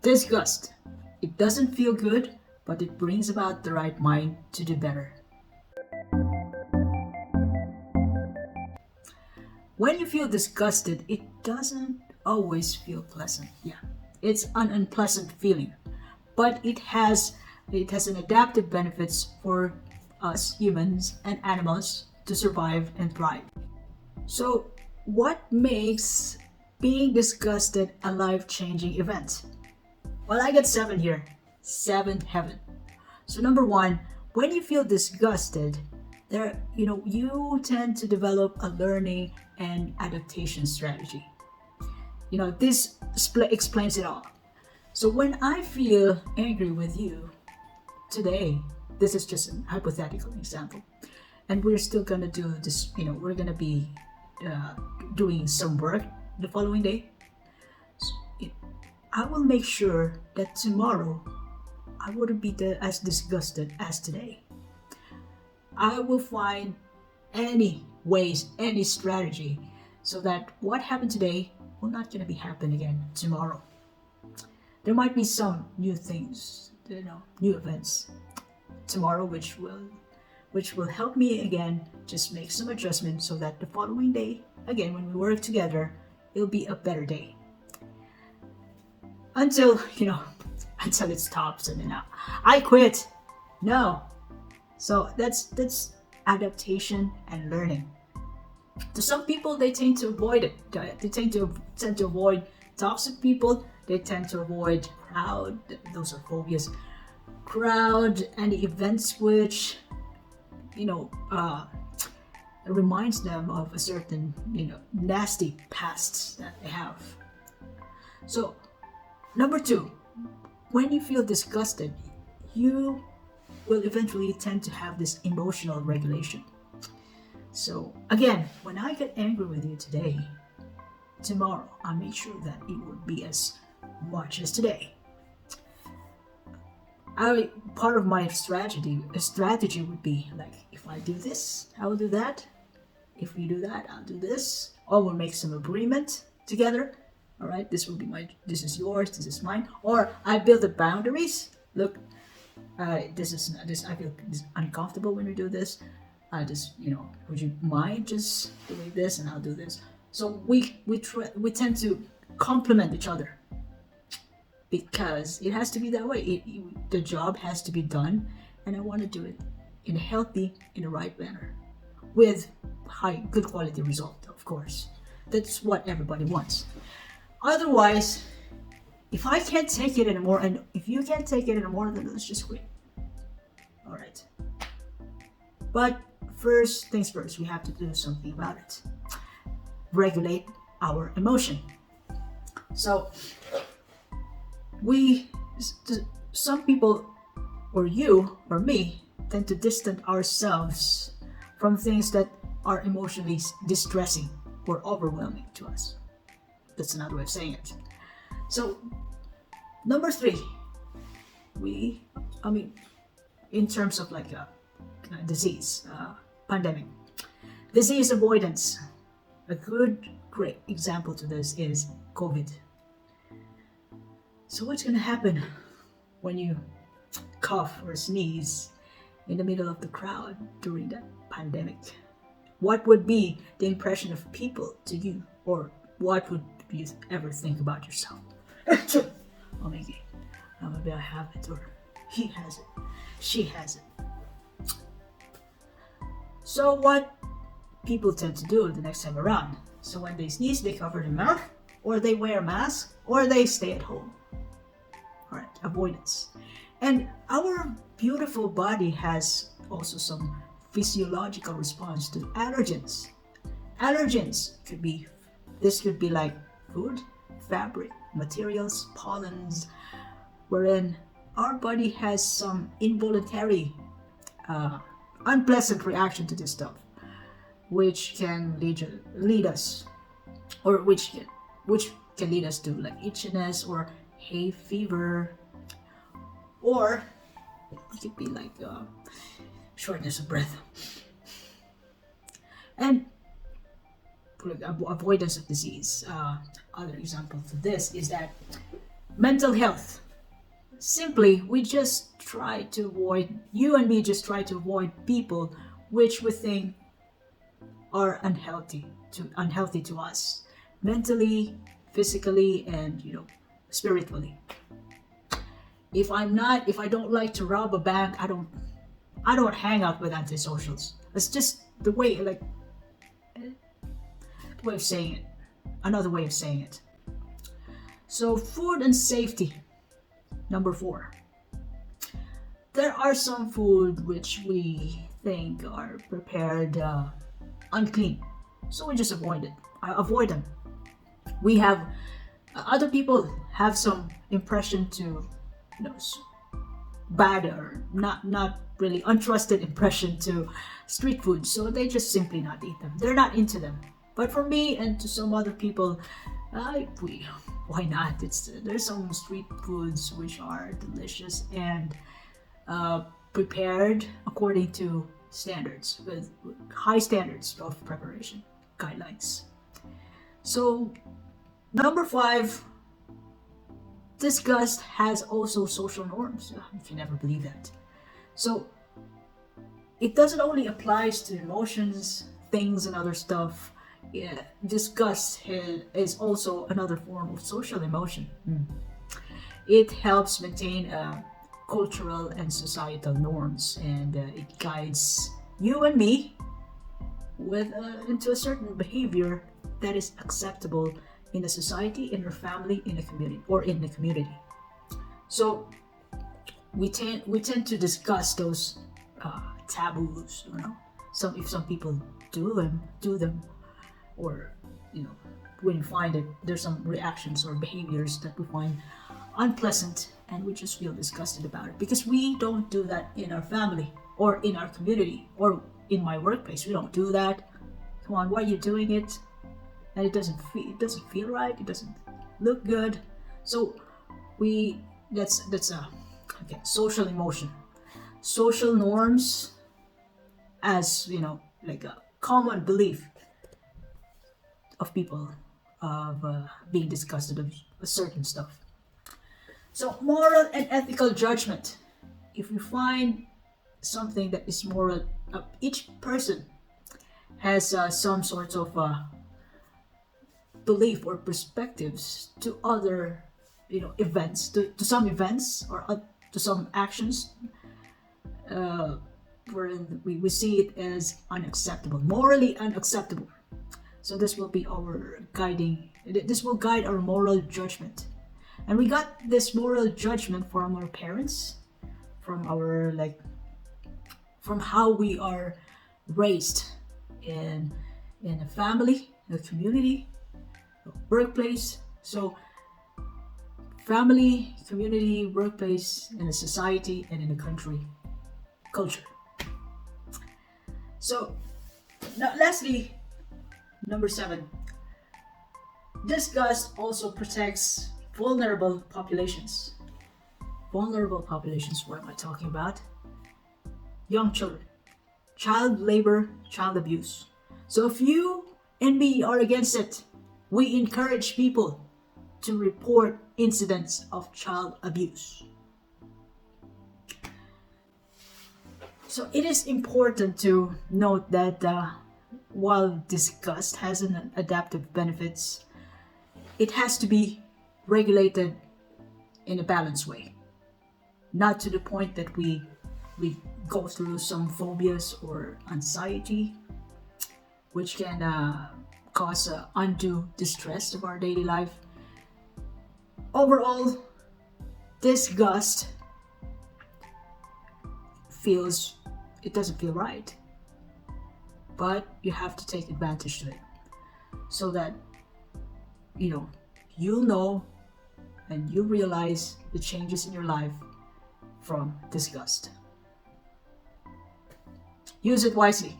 Disgust. It doesn't feel good, but it brings about the right mind to do better. When you feel disgusted, it doesn't always feel pleasant. Yeah, it's an unpleasant feeling, but it has an adaptive benefits for us humans and animals to survive and thrive. So, what makes being disgusted a life-changing event? Well, I get seven here. Seven heaven. So number one, when you feel disgusted, you tend to develop a learning and adaptation strategy. This explains it all. So when I feel angry with you today, this is just a hypothetical example, and we're still gonna do this. We're gonna be uh, doing some work the following day. I will make sure that tomorrow I wouldn't be as disgusted as today. I will find any ways, any strategy, so that what happened today will not gonna be happen again tomorrow. There might be some new things, new events tomorrow, which will help me again just make some adjustments so that the following day, again when we work together, it'll be a better day. Until until it stops and then I quit. No. So that's adaptation and learning. To some people, they tend to avoid it. They tend to avoid toxic people. They tend to avoid crowd. Those are phobias. Crowd and the events which you know uh, reminds them of a certain nasty pasts that they have. So number two, when you feel disgusted, you will eventually tend to have this emotional regulation. So again, when I get angry with you today, tomorrow I'll make sure that it would be as much as today. Part of my strategy would be like, if I do this, I will do that. If we do that, I'll do this. Or we'll make some agreement together. All right, this will be this is yours, this is mine. Or I build the boundaries. Look, this is this. I feel uncomfortable when we do this. I just, would you mind just doing this, and I'll do this. So we tend to complement each other because it has to be that way. The job has to be done, and I want to do it in a healthy, in the right manner, with good quality result. Of course, that's what everybody wants. Otherwise, if I can't take it anymore, and if you can't take it anymore, then let's just quit. All right. But first things first, we have to do something about it. Regulate our emotion. So, some people, or you, or me, tend to distance ourselves from things that are emotionally distressing or overwhelming to us. That's another way of saying it. So, number three, in terms of like a disease, pandemic, disease avoidance. A great example to this is COVID. So what's gonna happen when you cough or sneeze in the middle of the crowd during that pandemic? What would be the impression of people to you, or what would you ever think about yourself? Oh, maybe I have it, or he has it, she has it. So what people tend to do the next time around? So when they sneeze, they cover their mouth, or they wear a mask, or they stay at home. All right, avoidance. And our beautiful body has also some physiological response to allergens. Allergens could be like food, fabric, materials, pollens, wherein our body has some involuntary, unpleasant reaction to this stuff, which can lead us, or which can lead us to like itchiness or hay fever, or it could be like shortness of breath. And avoidance of disease. Other example to this is that Mental health. Simply, we just try to avoid, you and me just try to avoid people which we think are unhealthy to us, mentally, physically, and spiritually. If I don't like to rob a bank, I don't hang out with antisocials. That's just the way, like, the way of saying it. Another way of saying it. So, food and safety. Number 4. There are some food which we think are prepared unclean, so we just avoid them. We have other people have some impression to, bad or not really untrusted impression to street food, so they just simply not eat them. They're not into them. But for me and to some other people, why not? There's some street foods which are delicious and prepared according to standards, with high standards of preparation guidelines. So, number 5, disgust has also social norms. If you never believe that. So, it doesn't only applies to emotions, things, and other stuff. Yeah, disgust is also another form of social emotion. It helps maintain cultural and societal norms, and it guides you and me into a certain behavior that is acceptable in a society, in your family, in a community, or in the community. So we tend to discuss those taboos. If some people do them, or when you find it, there's some reactions or behaviors that we find unpleasant, and we just feel disgusted about it because we don't do that in our family or in our community or in my workplace. We don't do that. Come on, why are you doing it? And it doesn't feel right. It doesn't look good. So that's social emotion, social norms, as like a common belief of people of being disgusted of certain stuff. So, moral and ethical judgment. If you find something that is moral, each person has some sort of belief or perspectives to other, events, to some events or to some actions, wherein we see it as unacceptable, morally unacceptable. So this will be this will guide our moral judgment. And we got this moral judgment from our parents, from from how we are raised in a family, in a community, a workplace. So family, community, workplace, in a society, and in a country, culture. So now, lastly, number 7, disgust also protects vulnerable populations. Vulnerable populations, what am I talking about? Young children, child labor, child abuse. So if you and me are against it, we encourage people to report incidents of child abuse. So it is important to note that while disgust has an adaptive benefits, it has to be regulated in a balanced way, not to the point that we go through some phobias or anxiety, which can cause undue distress of our daily life. Overall, disgust doesn't feel right, but you have to take advantage of it so that you'll know and you realize the changes in your life from disgust. Use it wisely.